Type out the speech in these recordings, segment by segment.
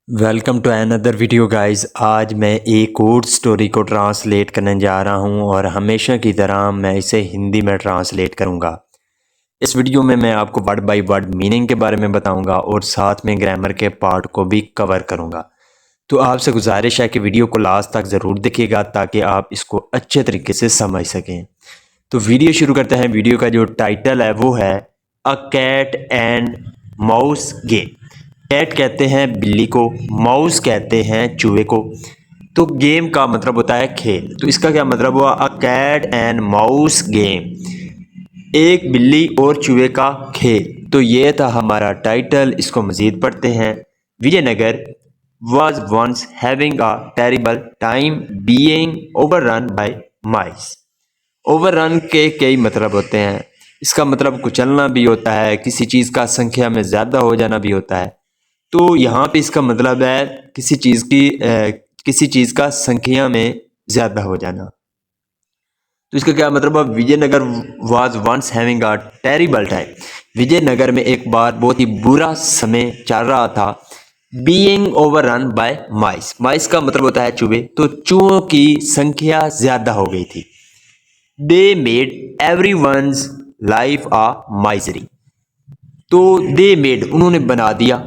Welcome to another video guys. आज मैं एक और स्टोरी को ट्रांसलेट करने जा रहा हूं और हमेशा की तरह मैं इसे हिंदी में ट्रांसलेट करूंगा। इस वीडियो में मैं आपको वर्ड बाय वर्ड मीनिंग के बारे में बताऊंगा और साथ में ग्रामर के पार्ट को भी कवर करूंगा। तो आपसे गुजारिश है कि वीडियो को लास्ट तक ज़रूर देखिएगा ताकि आप इसको अच्छे तरीके से समझ सकें। तो वीडियो शुरू करते हैं। वीडियो का जो टाइटल है वो है a cat and mouse game. Cat कहते हैं बिल्ली को, माउस कहते हैं चूहे को। तो गेम का मतलब होता है खेल। तो इसका क्या मतलब हुआ? A cat and mouse game, एक बिल्ली और चूहे का खेल। तो ये था हमारा टाइटल। इसको मज़ीद पढ़ते हैं। Vijayanagara was once having a terrible time being overrun by mice। Overrun के कई मतलब होते हैं। इसका मतलब कुचलना भी होता है, किसी चीज़ का संख्या में ज़्यादा हो जाना भी होता है। तो यहाँ पे इसका मतलब है किसी चीज़ का संख्या में ज़्यादा हो जाना। तो इसका क्या मतलब है? Vijayanagara was once having a terrible time. Vijayanagara में एक बार बहुत ही बुरा समय चल रहा था। बीइंग ओवररन बाय माइस। माइस का मतलब होता है चूहे। तो चूहों की संख्या ज़्यादा हो गई थी। They made every one's life a misery. तो दे मेड उन्होंने बना दिया,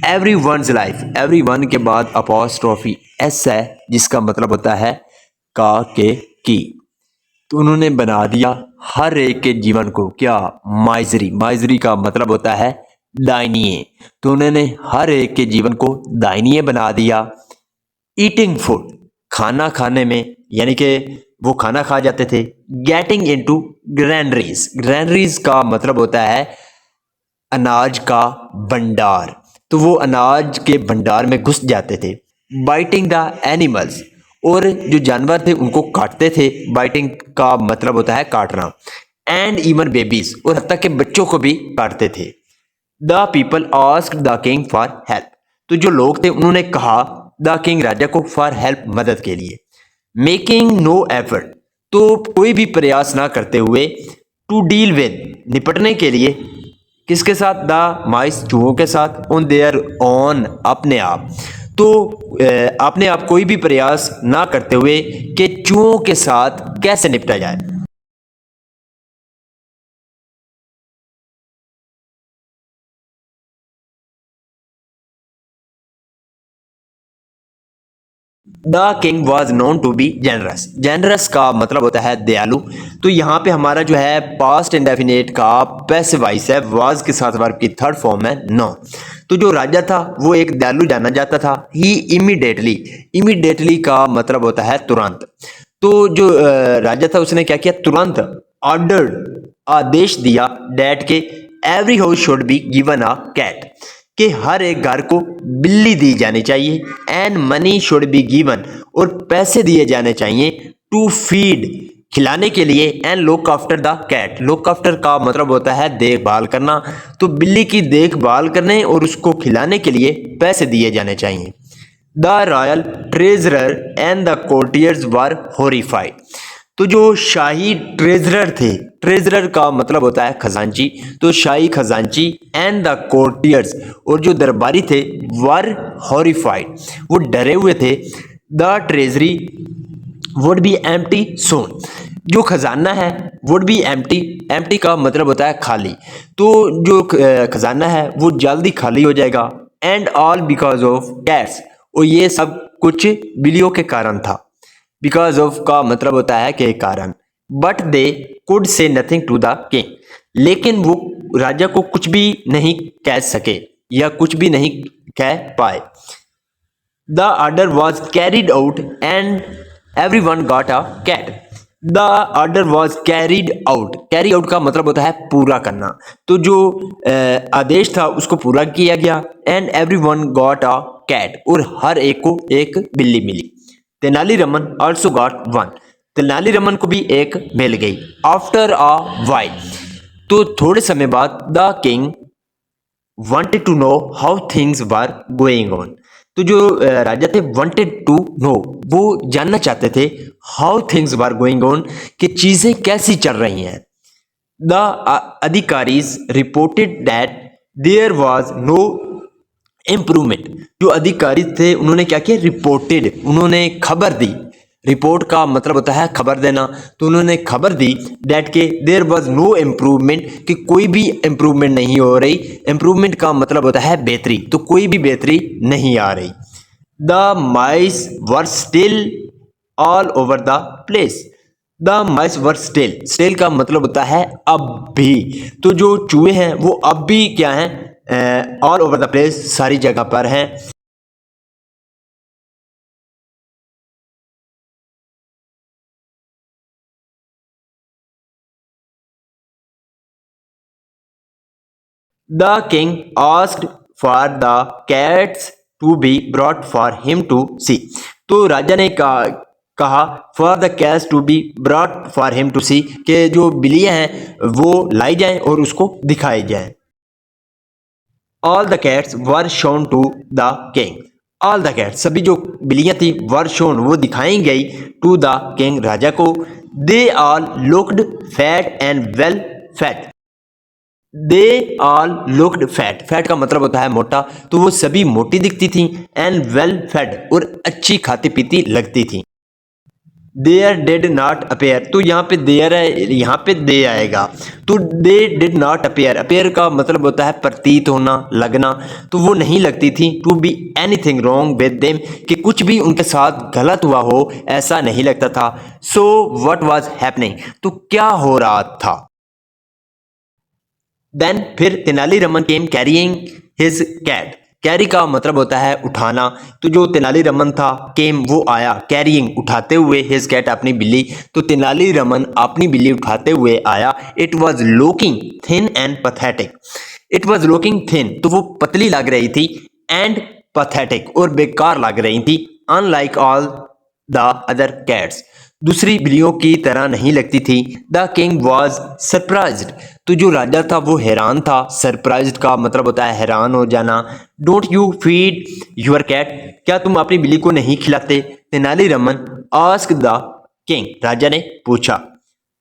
every one's life, every one के बाद अपॉस्ट्रोफी एस है जिसका मतलब होता है का के की। तो उन्होंने बना दिया हर एक के जीवन को क्या? माइजरी। माइजरी का मतलब होता है दायनीय। तो उन्होंने हर एक के जीवन को दायनीय बना दिया। ईटिंग फूड, खाना खाने में, यानी कि वो खाना खा जाते थे। गेटिंग इनटू ग्रैंडरीज, ग्रैंडरीज का मतलब होता है अनाज का भंडार। तो वो अनाज के भंडार में घुस जाते थे। बाइटिंग द एनिमल्स, और जो जानवर थे उनको काटते थे। बाइटिंग का मतलब होता है काटना। एंड इवन बेबीज, और हत्ता के बच्चों को भी काटते थे। The people asked the king for help. तो जो लोग थे उन्होंने कहा द किंग, राजा को, फॉर हेल्प, मदद के लिए। मेकिंग नो एफर्ट, तो कोई भी प्रयास ना करते हुए। टू डील विद, निपटने के लिए। किसके साथ? द माइस, चूहों के साथ। ऑन देयर ऑन, अपने आप। तो अपने आप कोई भी प्रयास ना करते हुए कि चूहों के साथ कैसे निपटा जाए। The king was known to be generous. Generous का मतलब होता है दयालु। तो यहाँ पे हमारा जो है पास्ट इंडेफिनिट का पैसिव वॉइस है, वाज के साथ वर्ब की थर्ड फॉर्म है नो। तो जो राजा था वो एक दयालु जाना जाता था। ही इमीडिएटली, इमीडिएटली का मतलब होता है तुरंत। तो जो राजा था उसने क्या किया? तुरंत ऑर्डर्ड, आदेश दिया, डैट के every house should be given a cat, कि हर एक घर को बिल्ली दी जानी चाहिए। And money should be given, और पैसे दिए जाने चाहिए। टू फीड, खिलाने के लिए। And look after the cat, look after का मतलब होता है देखभाल करना। तो बिल्ली की देखभाल करने और उसको खिलाने के लिए पैसे दिए जाने चाहिए। The royal treasurer and the courtiers were horrified. तो जो शाही ट्रेजरर थे, ट्रेजरर का मतलब होता है खजांची। तो शाही खजांची एंड द कोर्टियर्स, और जो दरबारी थे, वर हॉरिफाइड, वो डरे हुए थे। The treasury would be empty soon, जो खजाना है वुड बी एम्प्टी, एम्प्टी का मतलब होता है खाली। तो जो खजाना है वो जल्दी खाली हो जाएगा। And all because of cats, और ये सब कुछ बिल्लियों के कारण था। बिकॉज ऑफ का मतलब होता है के कारण। But they could say nothing to the king, लेकिन वो राजा को कुछ भी नहीं कह सके या कुछ भी नहीं कह पाए। The order was carried out and every one got a cat. The order was carried out, carry out का मतलब होता है पूरा करना। तो जो आदेश था उसको पूरा किया गया। And every one got a cat, और हर एक को एक बिल्ली मिली। Tenali Raman also got one, Tenali Raman को भी एक मिल गई। आफ्टर अ वाइल, तो थोड़े समय बाद। The king wanted to know how things were going on, तो जो राजा थे wanted to know, वो जानना चाहते थे how things were going on, कि चीजें कैसी चल रही हैं। The अधिकारीज reported that there was no improvement. जो अधिकारी थे उन्होंने क्या किया, रिपोर्टेड, उन्होंने खबर दी। रिपोर्ट का मतलब होता है खबर देना, तो उन्होंने खबर दी दैट के देयर वाज नो इम्प्रूवमेंट, कि कोई भी इम्प्रूवमेंट नहीं हो रही। इम्प्रूवमेंट का मतलब होता है बेहतरी, तो कोई भी बेहतरी नहीं आ रही। The mice were still all over the place. The mice were still, still का मतलब होता है अब भी, तो जो चूहे हैं वो अब भी क्या हैं, ऑल ओवर द प्लेस, सारी जगह पर हैं। The king asked for the cats to be brought for him to see. तो राजा ने कहा for the cats to be brought for him to see, कि जो बिल्लियां हैं वो लाई जाएं और उसको दिखाई जाएं। All the cats were shown to the king. All the cats, सभी जो बिल्लियां थी, were shown, वो दिखाई गई, to the king, राजा को। They all looked fat and well fed. They all looked fat, fat का मतलब होता है मोटा, तो वो सभी मोटी दिखती थी। एंड वेल फेड, और अच्छी खाती पीती लगती थी। देयर डिड नॉट अपेयर, तो यहाँ पे देयर है, यहाँ पे दे आएगा, तो they did not appear, appear का मतलब होता है प्रतीत होना, लगना, तो वो नहीं लगती थी। To be anything wrong with them, कि कुछ भी उनके साथ गलत हुआ हो, ऐसा नहीं लगता था। सो व्हाट वाज हैपनिंग, तो क्या हो रहा था। देन फिर तेनालीरामन केम कैरिंग हिज कैट, कैरी का मतलब होता है उठाना, तो जो तेनालीरामन था, केम वो आया, कैरिंग उठाते हुए, हिज कैट अपनी बिल्ली, तो तेनालीरामन अपनी बिल्ली उठाते हुए आया। It was looking thin and pathetic, it was looking thin, तो वो पतली लग रही थी, एंड पथेटिक, और बेकार लग रही थी। Unlike all the other cats, दूसरी बिल्लियों की तरह नहीं लगती थी। द किंग वॉज सरप्राइज्ड, तो जो राजा था वो हैरान था। सरप्राइज्ड का मतलब होता है हैरान हो जाना। Don't you feed your cat, क्या तुम अपनी बिल्ली को नहीं खिलाते। तेनालीरामन आस्क द किंग, राजा ने पूछा।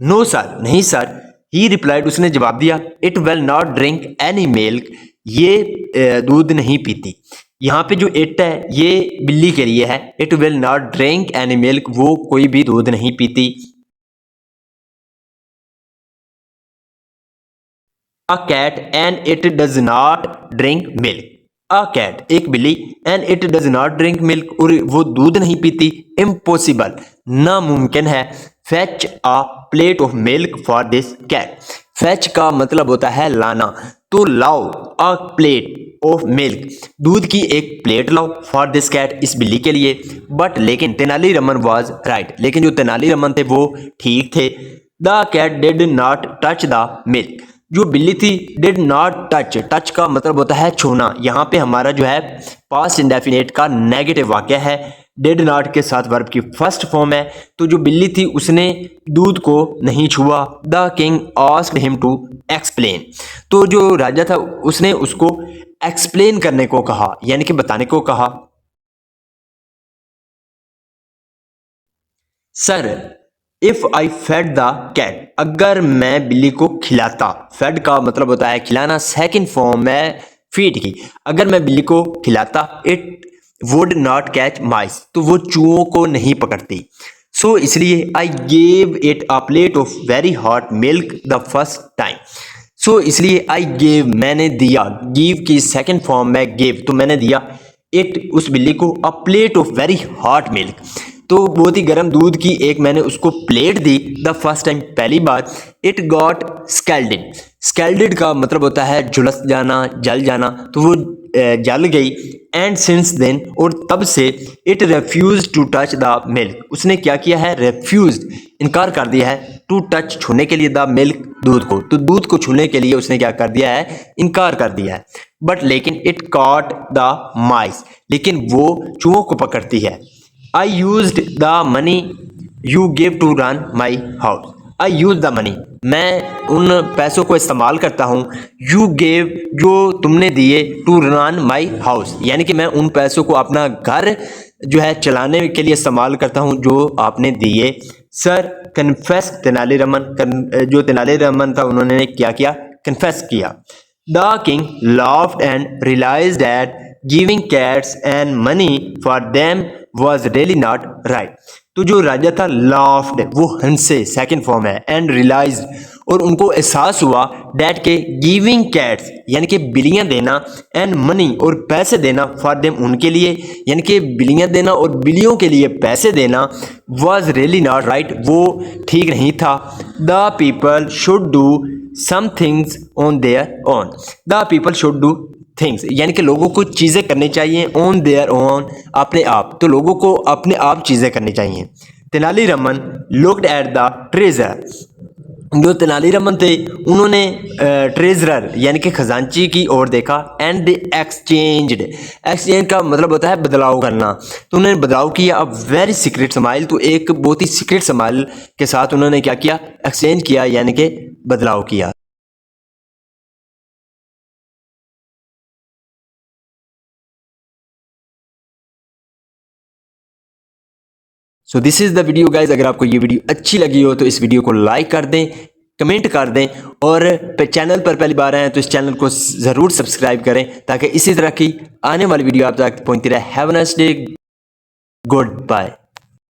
नो सर, नहीं सर। ही रिप्लाइड, उसने जवाब दिया। It will not drink any milk, ये दूध नहीं पीती। यहाँ पे जो इट है ये बिल्ली के लिए है। It will not drink any milk, वो कोई भी दूध नहीं पीती। A cat and it does not drink milk, a cat एक बिल्ली, and it does not drink milk, और वो दूध नहीं पीती। इम्पॉसिबल, नामुमकिन है। Fetch a plate of milk for this cat, fetch का मतलब होता है लाना, तो लाओ अ प्लेट ऑफ मिल्क, दूध की एक प्लेट लाओ, फॉर दिस कैट, इस बिल्ली के लिए। बट लेकिन तेनालीरामन वाज राइट, लेकिन जो तेनालीरामन थे वो ठीक थे। The cat did not touch the milk, जो बिल्ली थी डिड नॉट टच, टच का मतलब होता है छूना। यहाँ पे हमारा जो है पास्ट इंडेफिनेट का नेगेटिव वाक्य है, डिड नॉट के साथ वर्ब की फर्स्ट फॉर्म है, तो जो बिल्ली थी उसने दूध को नहीं छुआ। The king asked him to explain, तो जो राजा था उसने उसको एक्सप्लेन करने को कहा, यानी कि बताने को कहा। Sir, if I fed the cat, अगर मैं बिल्ली को खिलाता, फेड का मतलब होता है खिलाना, सेकंड फॉर्म है फीड की। अगर मैं बिल्ली को खिलाता, it would not catch mice, तो वो चूहों को नहीं पकड़ती। सो इसलिए I gave it a plate of very hot milk the first time, so इसलिए आई गेव, मैंने दिया, गिव की सेकंड फॉर्म में गिव, तो मैंने दिया इट, उस बिल्ली को, अ plate of very hot milk, तो बहुत ही गर्म दूध की एक मैंने उसको plate the, the first time, पहली बार। इट गॉट स्कैल्डेड, स्कैल्डेड का मतलब होता है झुलस जाना, जल जाना, तो वो जल गई। एंड सिंस देन, और तब से, it refuse to touch the milk, उसने क्या किया है, रेफ्यूज, इनकार कर दिया है, टू टच, छूने के लिए, द मिल्क, दूध को, तो दूध को छूने के लिए उसने क्या कर दिया है, इनकार कर दिया है। बट लेकिन इट कॉट द माइस, लेकिन वो चूहों को पकड़ती है। I used the money you gave to run my house. I use the money, मैं उन पैसों को इस्तेमाल करता हूँ। You gave, जो तुमने दिए, to run my house, यानी कि मैं उन पैसों को अपना घर जो है चलाने के लिए इस्तेमाल करता हूँ जो आपने दिए। सर, कन्फेस, तेनालीरामन, जो तेनालीरामन था उन्होंने क्या किया, कन्फेस किया। The king laughed and realized that giving cats and money for them was really not right. तो जो राजा था लाफ्ड, वो हंसे, सेकंड फॉर्म है, एंड रियलाइज्ड, और उनको एहसास हुआ, डैट के गिविंग कैट्स यानी कि बिल्लियाँ देना, एंड मनी और पैसे देना, फॉर देम उनके लिए, यानी कि बिल्लियाँ देना और बिल्लियों के लिए पैसे देना, वॉज रियली नॉट राइट, वो ठीक नहीं था। The people should do some things on their own. The people should do things यानी कि लोगों को चीज़ें करनी चाहिए ऑन देयर ओन, अपने आप। तो लोगों को अपने आप चीज़ें करनी चाहिए। Tenali Raman looked at the treasure. जो तेनालीरामन थे उन्होंने ट्रेजरर यानी कि खजांची की ओर देखा, एंड दे एक्सचेंज्ड। एक्सचेंज का मतलब होता है बदलाव करना। तो उन्होंने बदलाव किया। अब वेरी सीक्रेट स्माइल, तो एक बहुत ही सीक्रेट स्माइल के साथ उन्होंने क्या किया, एक्सचेंज किया यानी कि बदलाव किया। So this is the video guys. अगर आपको ये वीडियो अच्छी लगी हो तो इस वीडियो को लाइक कर दें, कमेंट कर दें, और चैनल पर पहली बार आए हैं तो इस चैनल को ज़रूर सब्सक्राइब करें ताकि इसी तरह की आने वाली वीडियो आप तक पहुंचती रहे। Have a nice day, good bye.